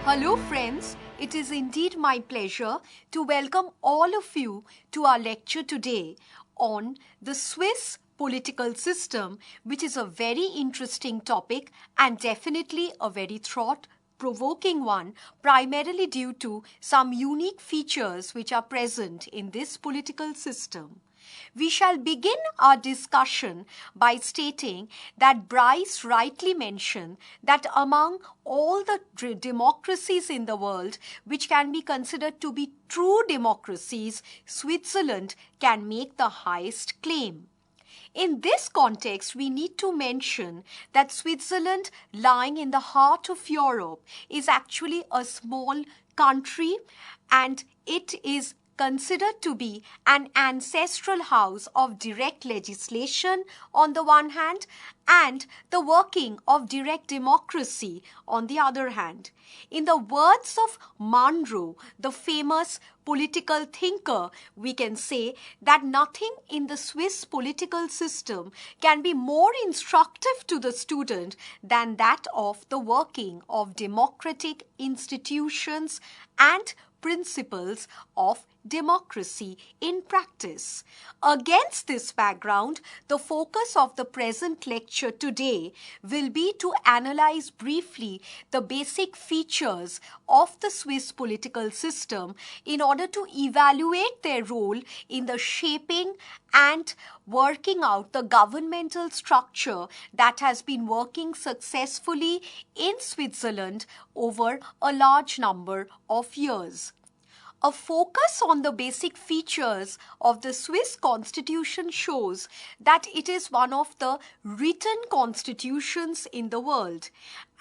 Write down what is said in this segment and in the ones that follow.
Hello friends, it is indeed my pleasure to welcome all of you to our lecture today on the Swiss political system, which is a very interesting topic and definitely a very thought-provoking one, primarily due to some unique features which are present in this political system. We shall begin our discussion by stating that Bryce rightly mentioned that among all the democracies in the world which can be considered to be true democracies, Switzerland can make the highest claim. In this context, we need to mention that Switzerland, lying in the heart of Europe, is actually a small country, and it is considered to be an ancestral house of direct legislation on the one hand and the working of direct democracy on the other hand. In the words of Monroe, the famous political thinker, we can say that nothing in the Swiss political system can be more instructive to the student than that of the working of democratic institutions and principles of democracy in practice. Against this background, the focus of the present lecture today will be to analyze briefly the basic features of the Swiss political system in order to evaluate their role in the shaping and working out the governmental structure that has been working successfully in Switzerland over a large number of years. A focus on the basic features of the Swiss constitution shows that it is one of the written constitutions in the world.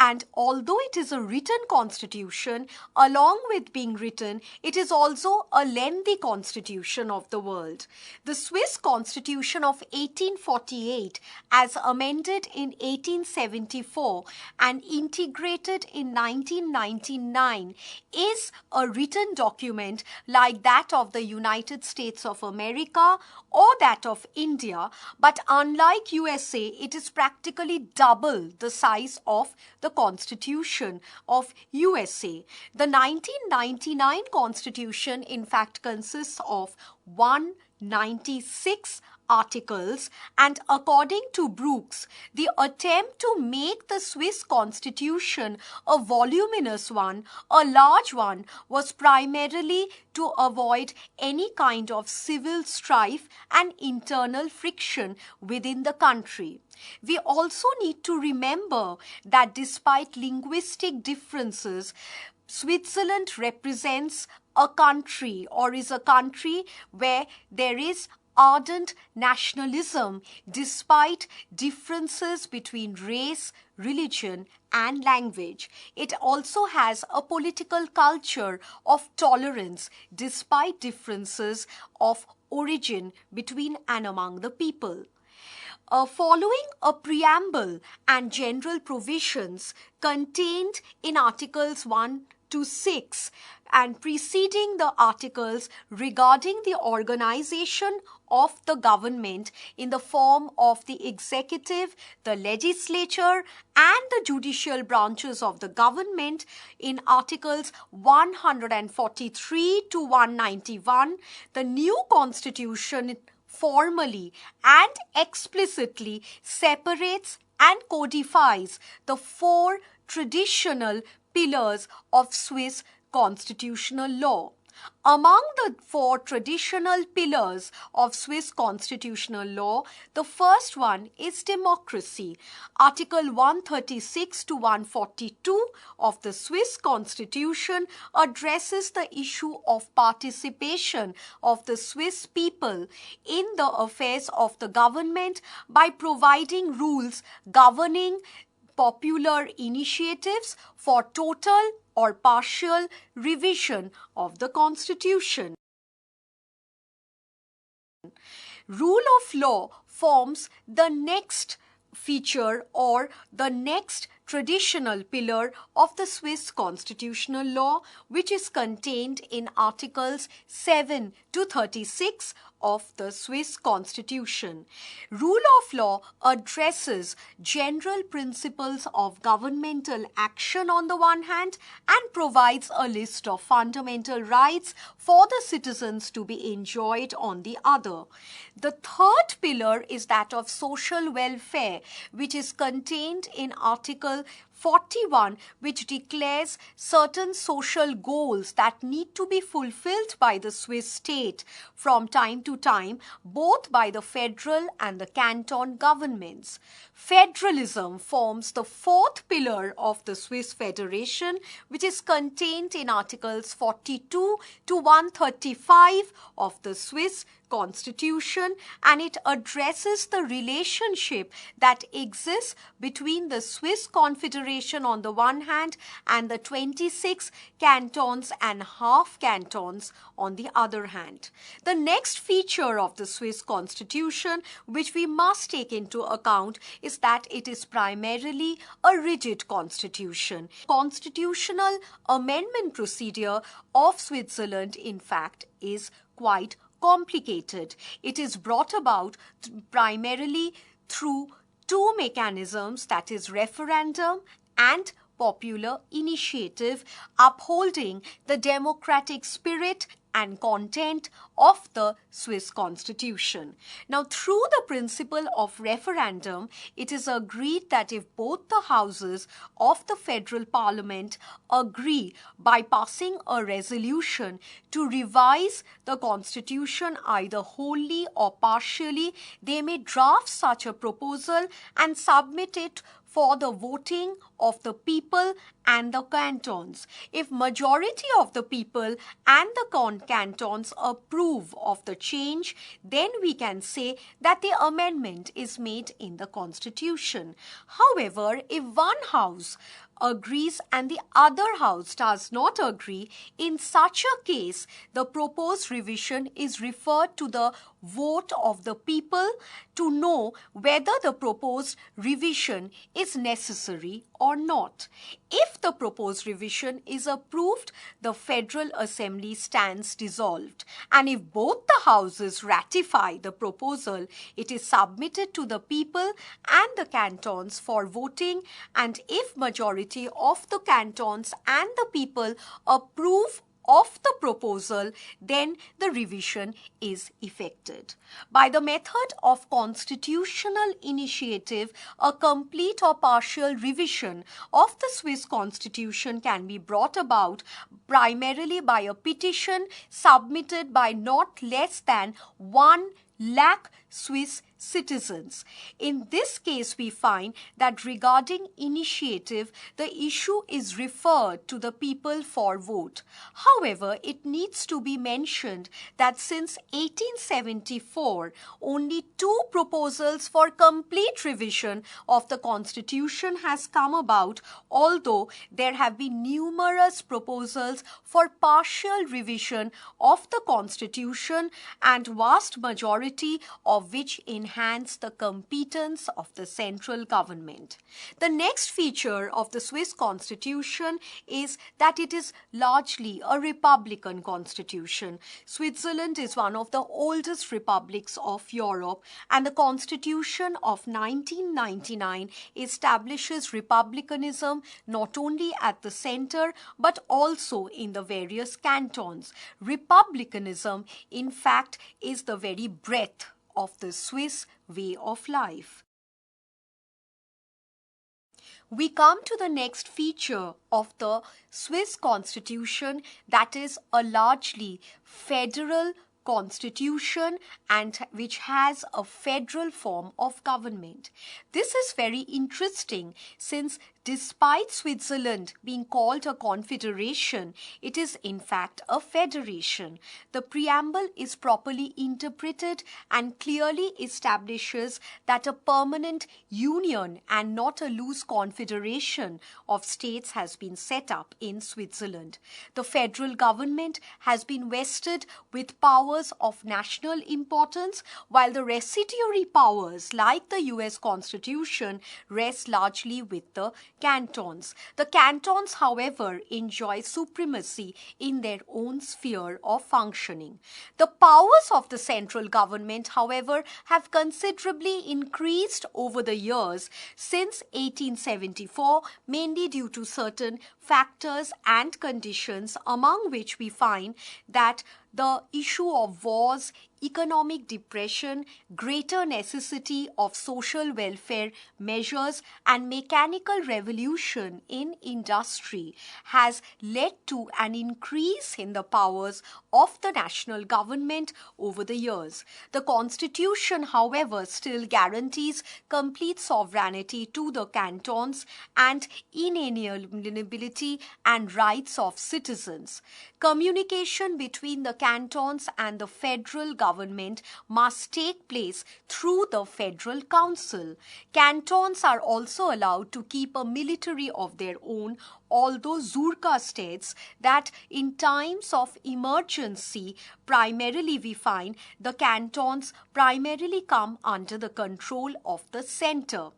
And although it is a written constitution, along with being written, it is also a lengthy constitution of the world. The Swiss Constitution of 1848, as amended in 1874 and integrated in 1999, is a written document like that of the United States of America or that of India, but unlike USA, it is practically double the size of the Constitution of USA. The 1999 Constitution, in fact, consists of 196 articles, and according to Brooks, the attempt to make the Swiss constitution a voluminous one, a large one, was primarily to avoid any kind of civil strife and internal friction within the country. We also need to remember that despite linguistic differences, Switzerland represents a country, or is a country where there is ardent nationalism despite differences between race, religion and language. It also has a political culture of tolerance despite differences of origin between and among the people. Following a preamble and general provisions contained in Articles 1 to 6 and preceding the articles regarding the organization of the government in the form of the executive, the legislature and the judicial branches of the government in Articles 143 to 191, the new constitution formally and explicitly separates and codifies the four traditional pillars of Swiss constitutional law. Among the four traditional pillars of Swiss constitutional law, the first one is democracy. Article 136 to 142 of the Swiss constitution addresses the issue of participation of the Swiss people in the affairs of the government by providing rules governing popular initiatives for total or partial revision of the Constitution. Rule of law forms the next feature or the next traditional pillar of the Swiss constitutional law, which is contained in Articles 7 to 36 of the Swiss Constitution. Rule of law addresses general principles of governmental action on the one hand and provides a list of fundamental rights for the citizens to be enjoyed on the other. The third pillar is that of social welfare, which is contained in Article 41, which declares certain social goals that need to be fulfilled by the Swiss state from time to time, both by the federal and the canton governments. Federalism forms the fourth pillar of the Swiss Federation, which is contained in Articles 42 to 135 of the Swiss Constitution, and it addresses the relationship that exists between the Swiss Confederation on the one hand and the 26 cantons and half cantons on the other hand. The next feature of the Swiss Constitution, which we must take into account, is that it is primarily a rigid constitution. Constitutional amendment procedure of Switzerland, in fact, is quite complicated. It is brought about primarily through two mechanisms, that is referendum and popular initiative, upholding the democratic spirit and content of the Swiss Constitution. Now, through the principle of referendum, it is agreed that if both the houses of the federal parliament agree by passing a resolution to revise the constitution either wholly or partially, they may draft such a proposal and submit it for the voting of the people and the cantons. If majority of the people and the cantons approve of the change, then we can say that the amendment is made in the constitution. However, if one house agrees and the other house does not agree, in such a case, the proposed revision is referred to the vote of the people to know whether the proposed revision is necessary or not. If the proposed revision is approved, the Federal Assembly stands dissolved. And if both the houses ratify the proposal, it is submitted to the people and the cantons for voting. And if majority of the cantons and the people approve of the proposal, then the revision is effected. By the method of constitutional initiative, a complete or partial revision of the Swiss Constitution can be brought about primarily by a petition submitted by not less than 1 lakh Swiss citizens. In this case, we find that regarding initiative, the issue is referred to the people for vote. However, it needs to be mentioned that since 1874, only 2 proposals for complete revision of the Constitution has come about, although there have been numerous proposals for partial revision of the Constitution, and vast majority of which enhance the competence of the central government. The next feature of the Swiss Constitution is that it is largely a republican constitution. Switzerland is one of the oldest republics of Europe, and the Constitution of 1999 establishes republicanism not only at the center but also in the various cantons. Republicanism, in fact, is the very breadth of the Swiss way of life. We come to the next feature of the Swiss Constitution, that is a largely federal constitution and which has a federal form of government. This is very interesting since despite Switzerland being called a confederation, it is in fact a federation. The preamble is properly interpreted and clearly establishes that a permanent union and not a loose confederation of states has been set up in Switzerland. The federal government has been vested with powers of national importance, while the residuary powers, like the US Constitution, rest largely with the cantons. The cantons, however, enjoy supremacy in their own sphere of functioning. The powers of the central government, however, have considerably increased over the years since 1874, mainly due to certain factors and conditions, among which we find that the issue of wars, economic depression, greater necessity of social welfare measures, and mechanical revolution in industry has led to an increase in the powers of the national government over the years. The Constitution, however, still guarantees complete sovereignty to the cantons and inalienability and rights of citizens. Communication between the cantons and the federal government must take place through the Federal Council. Cantons are also allowed to keep a military of their own, although Zurka states that in times of emergency, primarily we find the cantons primarily come under the control of the center.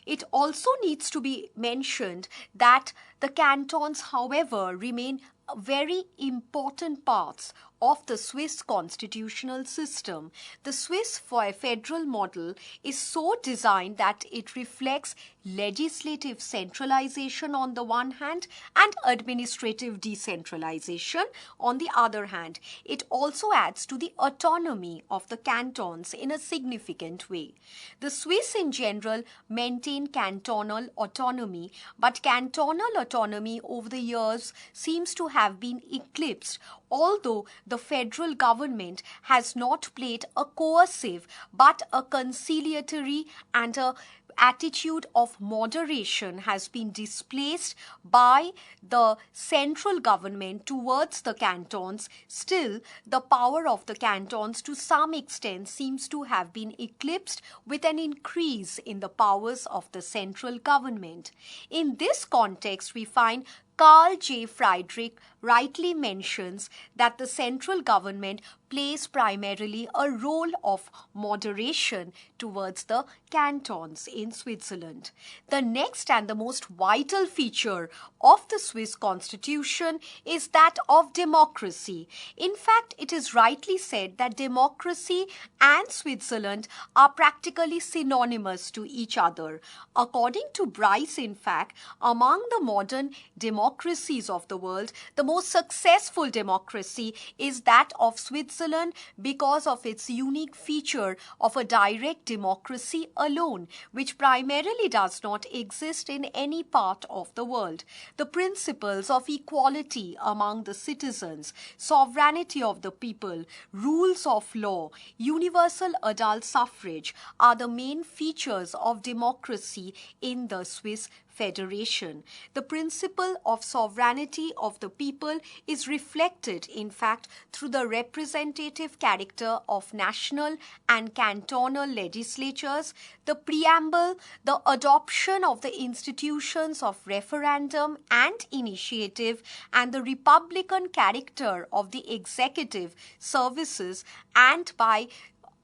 It also needs to be mentioned that the cantons, however, remain very important parts of the Swiss constitutional system. The Swiss federal model is so designed that it reflects legislative centralization on the one hand and administrative decentralization on the other hand. It also adds to the autonomy of the cantons in a significant way. The Swiss in general maintain cantonal autonomy, but cantonal autonomy over the years seems to have been eclipsed, although the federal government has not played a coercive but a conciliatory and a attitude of moderation has been displaced by the central government towards the cantons. Still, the power of the cantons to some extent seems to have been eclipsed with an increase in the powers of the central government. In this context, we find Carl J. Friedrich rightly mentions that the central government plays primarily a role of moderation towards the cantons in Switzerland. The next and the most vital feature of the Swiss constitution is that of democracy. In fact, it is rightly said that democracy and Switzerland are practically synonymous to each other. According to Bryce, in fact, among the modern democracies of the world, the most successful democracy is that of Switzerland because of its unique feature of a direct democracy alone, which primarily does not exist in any part of the world. The principles of equality among the citizens, sovereignty of the people, rules of law, universal adult suffrage are the main features of democracy in the Swiss Federation. The principle of sovereignty of the people is reflected, in fact, through the representative character of national and cantonal legislatures, the preamble, the adoption of the institutions of referendum and initiative, and the republican character of the executive services, and by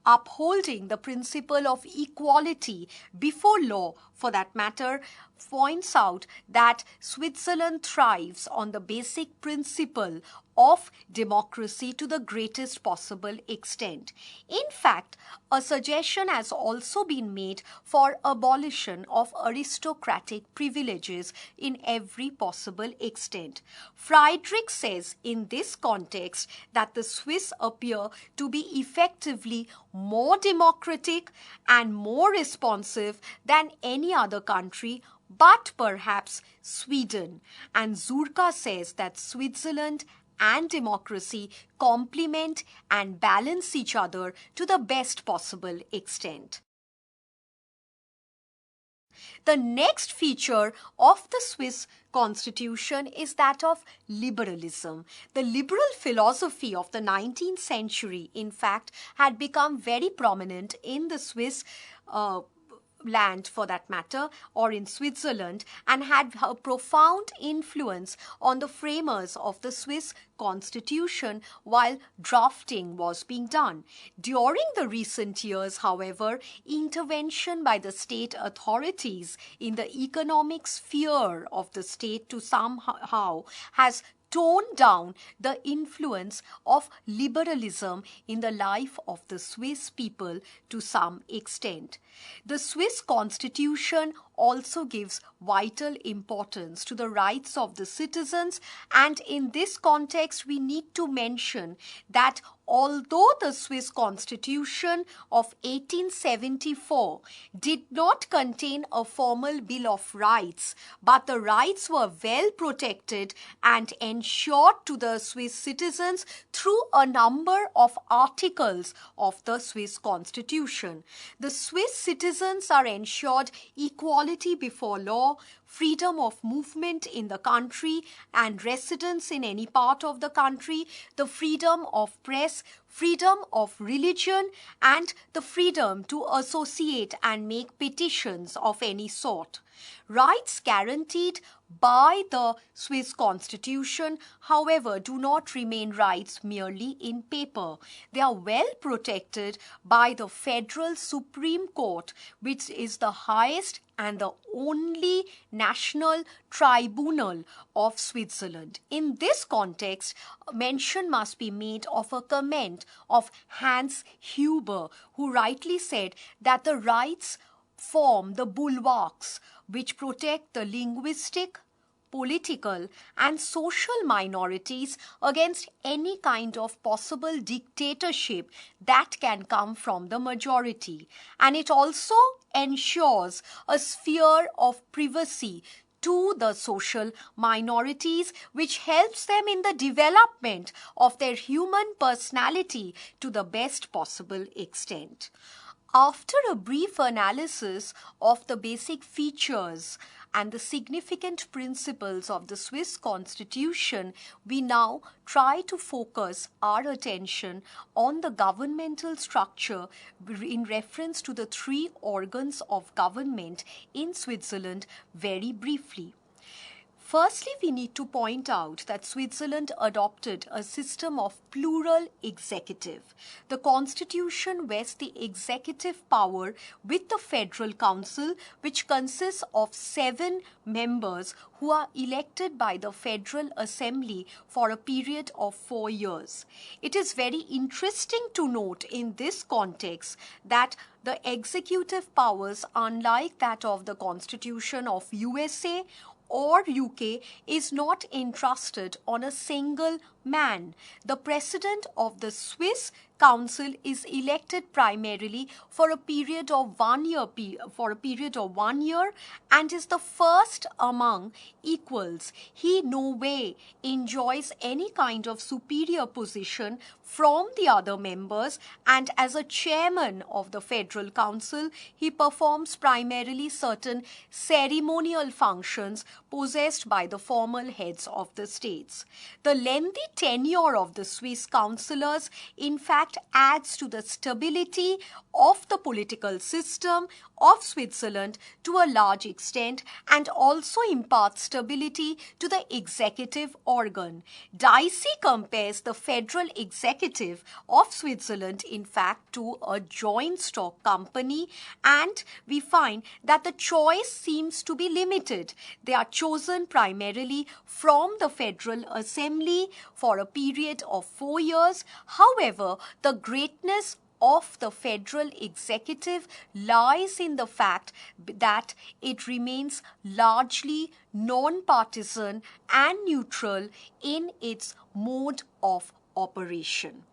upholding the principle of equality before law, for that matter, points out that Switzerland thrives on the basic principle of democracy to the greatest possible extent. In fact, a suggestion has also been made for abolition of aristocratic privileges in every possible extent. Friedrich says in this context that the Swiss appear to be effectively more democratic and more responsive than any other country, but perhaps Sweden. And Zurka says that Switzerland and democracy complement and balance each other to the best possible extent. The next feature of the Swiss constitution is that of liberalism. The liberal philosophy of the 19th century, in fact, had become very prominent in the Swiss land for that matter, or in Switzerland, and had a profound influence on the framers of the Swiss constitution while drafting was being done. During the recent years, however, intervention by the state authorities in the economic sphere of the state to somehow has toned down the influence of liberalism in the life of the Swiss people to some extent. The Swiss constitution also gives vital importance to the rights of the citizens, and in this context we need to mention that although the Swiss Constitution of 1874 did not contain a formal Bill of Rights, but the rights were well protected and ensured to the Swiss citizens through a number of articles of the Swiss Constitution. The Swiss citizens are ensured equality before law, freedom of movement in the country and residence in any part of the country, the freedom of press, freedom of religion, and the freedom to associate and make petitions of any sort. Rights guaranteed by the Swiss Constitution, however, do not remain rights merely in paper. They are well protected by the Federal Supreme Court, which is the highest and the only national tribunal of Switzerland. In this context, mention must be made of a comment of Hans Huber, who rightly said that the rights form the bulwarks which protect the linguistic, political and social minorities against any kind of possible dictatorship that can come from the majority. And it also ensures a sphere of privacy to the social minorities, which helps them in the development of their human personality to the best possible extent. After a brief analysis of the basic features and the significant principles of the Swiss Constitution, we now try to focus our attention on the governmental structure in reference to the three organs of government in Switzerland very briefly. Firstly, we need to point out that Switzerland adopted a system of plural executive. The constitution vests the executive power with the Federal Council, which consists of 7 members who are elected by the Federal Assembly for a period of 4 years. It is very interesting to note in this context that the executive powers, unlike that of the Constitution of USA or UK, is not entrusted on a single man. The president of the Swiss Council is elected primarily for a period of 1 year, and is the first among equals. He no way enjoys any kind of superior position from the other members, and as a chairman of the Federal Council, he performs primarily certain ceremonial functions possessed by the formal heads of the states. The lengthy tenure of the Swiss councillors, in fact, adds to the stability of the political system of Switzerland to a large extent, and also imparts stability to the executive organ. Dicey compares the federal executive of Switzerland, in fact, to a joint stock company, and we find that the choice seems to be limited. They are chosen primarily from the Federal Assembly for a period of 4 years. However, the greatness of the federal executive lies in the fact that it remains largely non-partisan and neutral in its mode of operation.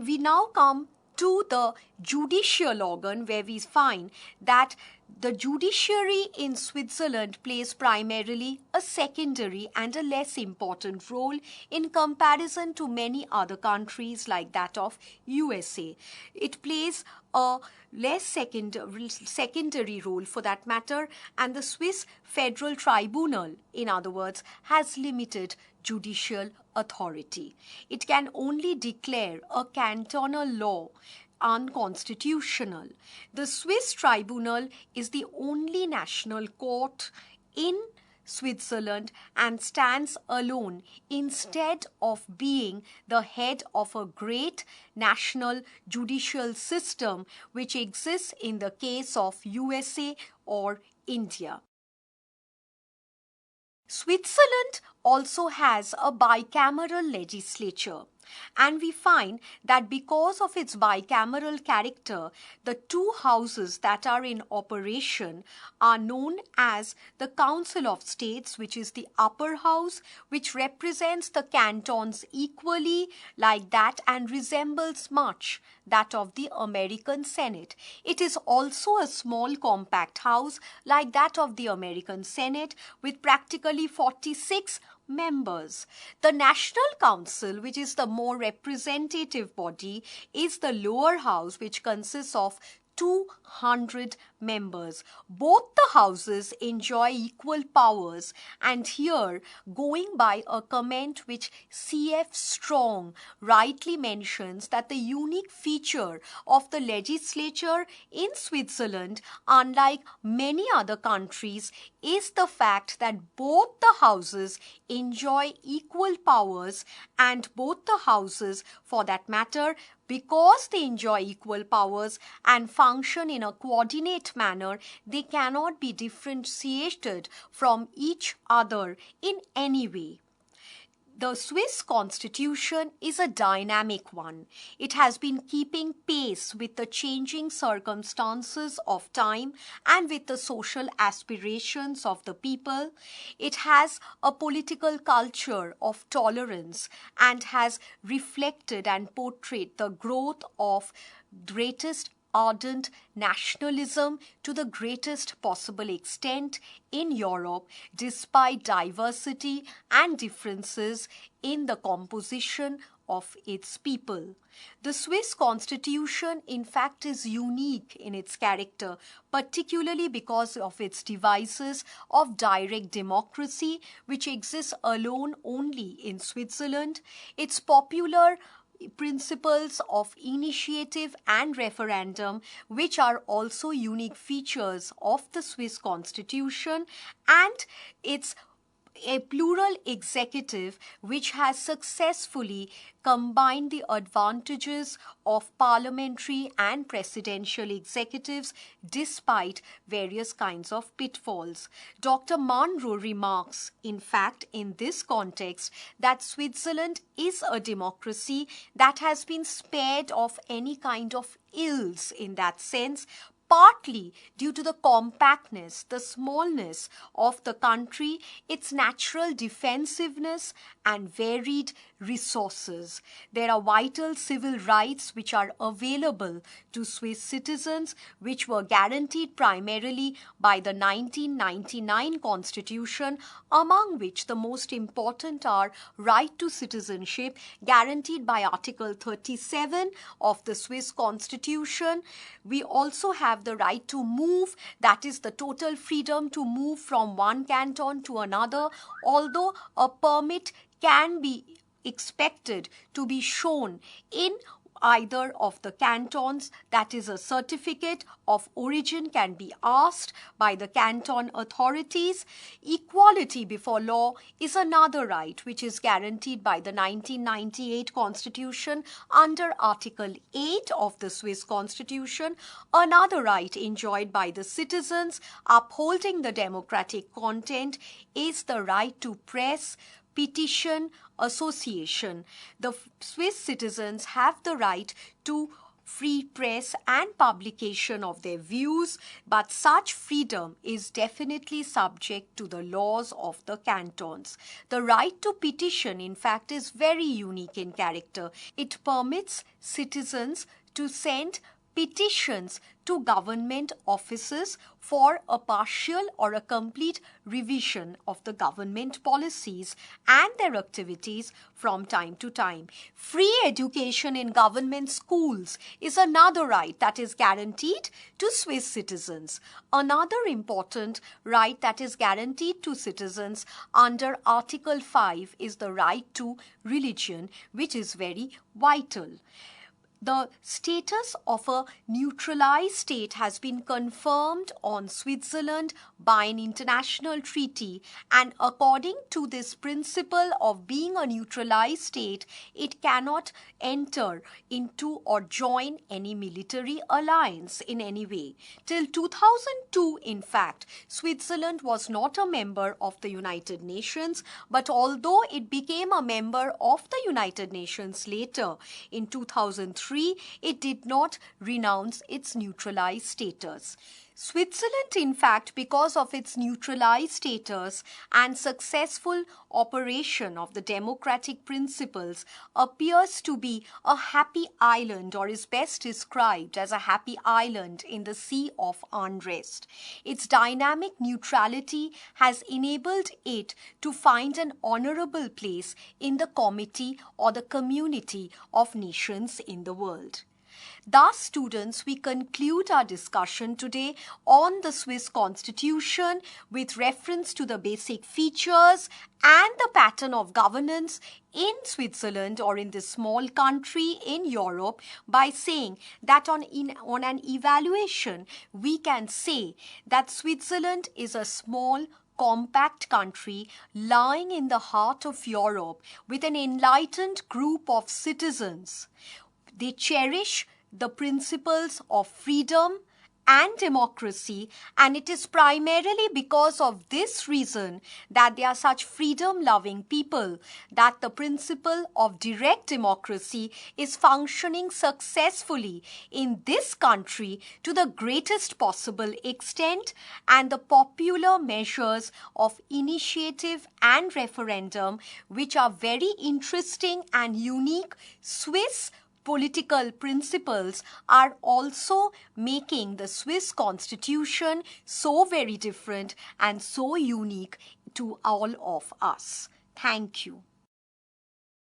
We now come to the judicial organ, where we find that the judiciary in Switzerland plays primarily a secondary and a less important role in comparison to many other countries like that of USA. It plays a less secondary role for that matter, and the Swiss Federal Tribunal, in other words, has limited judicial authority. It can only declare a cantonal law unconstitutional. The Swiss tribunal is the only national court in Switzerland and stands alone instead of being the head of a great national judicial system which exists in the case of USA or India. Switzerland also has a bicameral legislature, and we find that because of its bicameral character, the two houses that are in operation are known as the Council of States, which is the upper house, which represents the cantons equally like that and resembles much that of the American Senate. It is also a small compact house like that of the American Senate with practically 46 members. The National Council, which is the more representative body, is the lower house, which consists of 200 members. Both the houses enjoy equal powers, and here, going by a comment which C.F. Strong rightly mentions, that the unique feature of the legislature in Switzerland, unlike many other countries, is the fact that both the houses enjoy equal powers, and both the houses, for that matter, because they enjoy equal powers and function in a coordinate manner, they cannot be differentiated from each other in any way. The Swiss constitution is a dynamic one. It has been keeping pace with the changing circumstances of time and with the social aspirations of the people. It has a political culture of tolerance and has reflected and portrayed the growth of greatest ardent nationalism to the greatest possible extent in Europe, despite diversity and differences in the composition of its people. The Swiss constitution, in fact, is unique in its character, particularly because of its devices of direct democracy, which exists alone only in Switzerland. Its popular principles of initiative and referendum, which are also unique features of the Swiss constitution, and its a plural executive which has successfully combined the advantages of parliamentary and presidential executives despite various kinds of pitfalls. Dr. Munro remarks, in fact, in this context, that Switzerland is a democracy that has been spared of any kind of ills in that sense, partly due to the compactness, the smallness of the country, its natural defensiveness and varied resources. There are vital civil rights which are available to Swiss citizens, which were guaranteed primarily by the 1999 Constitution, among which the most important are right to citizenship, guaranteed by Article 37 of the Swiss Constitution. We also have the right to move, that is the total freedom to move from one canton to another, although a permit can be expected to be shown in either of the cantons, that is a certificate of origin can be asked by the canton authorities. Equality before law is another right which is guaranteed by the 1998 Constitution under Article 8 of the Swiss Constitution. Another right enjoyed by the citizens upholding the democratic content is the right to press, petition, association. The Swiss citizens have the right to free press and publication of their views, but such freedom is definitely subject to the laws of the cantons. The right to petition, in fact, is very unique in character. It permits citizens to send petitions to government offices for a partial or a complete revision of the government policies and their activities from time to time. Free education in government schools is another right that is guaranteed to Swiss citizens. Another important right that is guaranteed to citizens under Article 5 is the right to religion, which is very vital. The status of a neutralized state has been confirmed on Switzerland by an international treaty, and according to this principle of being a neutralized state, it cannot enter into or join any military alliance in any way. Till 2002, in fact, Switzerland was not a member of the United Nations, but although it became a member of the United Nations later in 2003, it did not renounce its neutralized status. Switzerland, in fact, because of its neutralized status and successful operation of the democratic principles, appears to be a happy island, or is best described as a happy island in the sea of unrest. Its dynamic neutrality has enabled it to find an honorable place in the committee or the community of nations in the world. Thus, students, we conclude our discussion today on the Swiss Constitution with reference to the basic features and the pattern of governance in Switzerland, or in this small country in Europe, by saying that on an evaluation, we can say that Switzerland is a small, compact country lying in the heart of Europe with an enlightened group of citizens. They cherish the principles of freedom and democracy, and it is primarily because of this reason that they are such freedom-loving people that the principle of direct democracy is functioning successfully in this country to the greatest possible extent, and the popular measures of initiative and referendum, which are very interesting and unique Swiss political principles, are also making the Swiss Constitution so very different and so unique to all of us. Thank you.